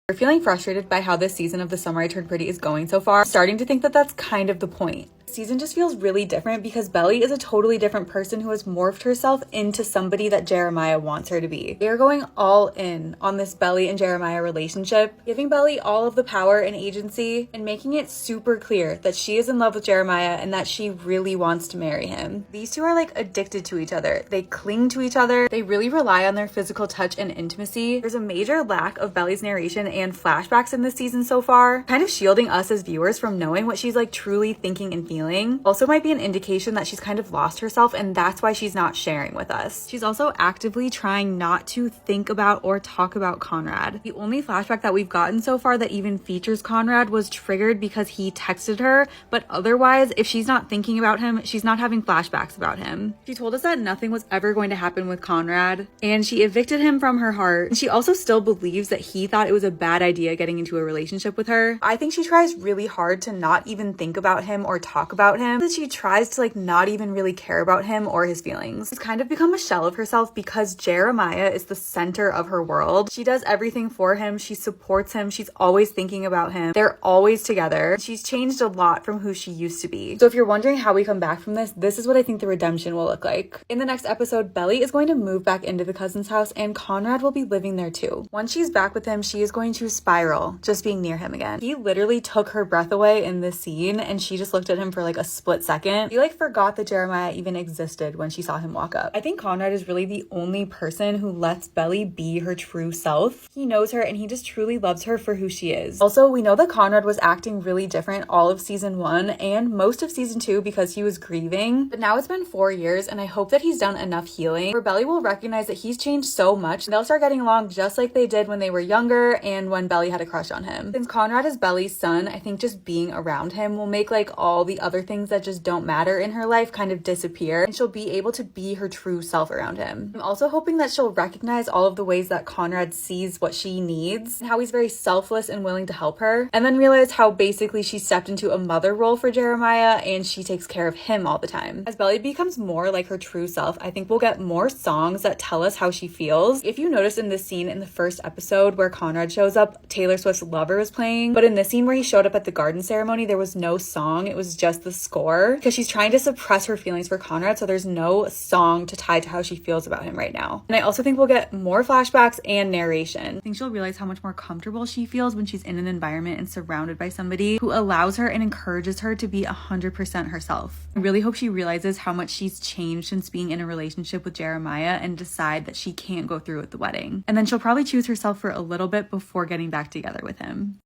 We're feeling frustrated by how this season of The Summer I Turned Pretty is going so far, starting to think that that's kind of the point. Season just feels really different because Belly is a totally different person who has morphed herself into somebody that Jeremiah wants her to be. They are going all in on this Belly and Jeremiah relationship, giving Belly all of the power and agency and making it super clear that she is in love with Jeremiah and that she really wants to marry him. These two are like addicted to each other. They cling to each other. They really rely on their physical touch and intimacy. There's a major lack of Belly's narration and flashbacks in this season so far, kind of shielding us as viewers from knowing what she's like truly thinking and feeling. Also might be an indication that she's kind of lost herself and that's why she's not sharing with us. She's also actively trying not to think about or talk about Conrad. The only flashback that we've gotten so far that even features Conrad was triggered because he texted her, but otherwise, if she's not thinking about him, she's not having flashbacks about him. She told us that nothing was ever going to happen with Conrad, and she evicted him from her heart. And she also still believes that he thought it was a bad idea getting into a relationship with her. I think she tries really hard to not even think about him or talk about him, that she tries to like not even really care about him or his feelings. She's kind of become a shell of herself because Jeremiah is the center of her world. She does everything for him. She supports him. She's always thinking about him. They're always together. She's changed a lot from who she used to be. So if you're wondering how we come back from this is what I think the redemption will look like. In the next episode, Belly is going to move back into the cousin's house and Conrad will be living there too. Once she's back with him, she is going to spiral just being near him again. He literally took her breath away in this scene and she just looked at him for like a split second. She like forgot that Jeremiah even existed when she saw him walk up. I think Conrad is really the only person who lets Belly be her true self. He knows her and he just truly loves her for who she is. Also, we know that Conrad was acting really different all of season 1 and most of season 2 because he was grieving. But now it's been 4 years and I hope that he's done enough healing where Belly will recognize that he's changed so much and they'll start getting along just like they did when they were younger and when Belly had a crush on him. Since Conrad is Belly's son, I think just being around him will make like all the other things that just don't matter in her life kind of disappear and she'll be able to be her true self around him. I'm also hoping that she'll recognize all of the ways that Conrad sees what she needs and how he's very selfless and willing to help her, and then realize how basically she stepped into a mother role for Jeremiah and she takes care of him all the time. As Belly becomes more like her true self, I think we'll get more songs that tell us how she feels. If you notice in this scene in the first episode where Conrad shows up, Taylor Swift's Lover is playing, but in this scene where he showed up at the garden ceremony, there was no song, it was just the score because she's trying to suppress her feelings for Conrad, so there's no song to tie to how she feels about him right now. And I also think we'll get more flashbacks and narration. I think she'll realize how much more comfortable she feels when she's in an environment and surrounded by somebody who allows her and encourages her to be 100% herself. I really hope she realizes how much she's changed since being in a relationship with Jeremiah and decide that she can't go through with the wedding. And then she'll probably choose herself for a little bit before getting back together with him.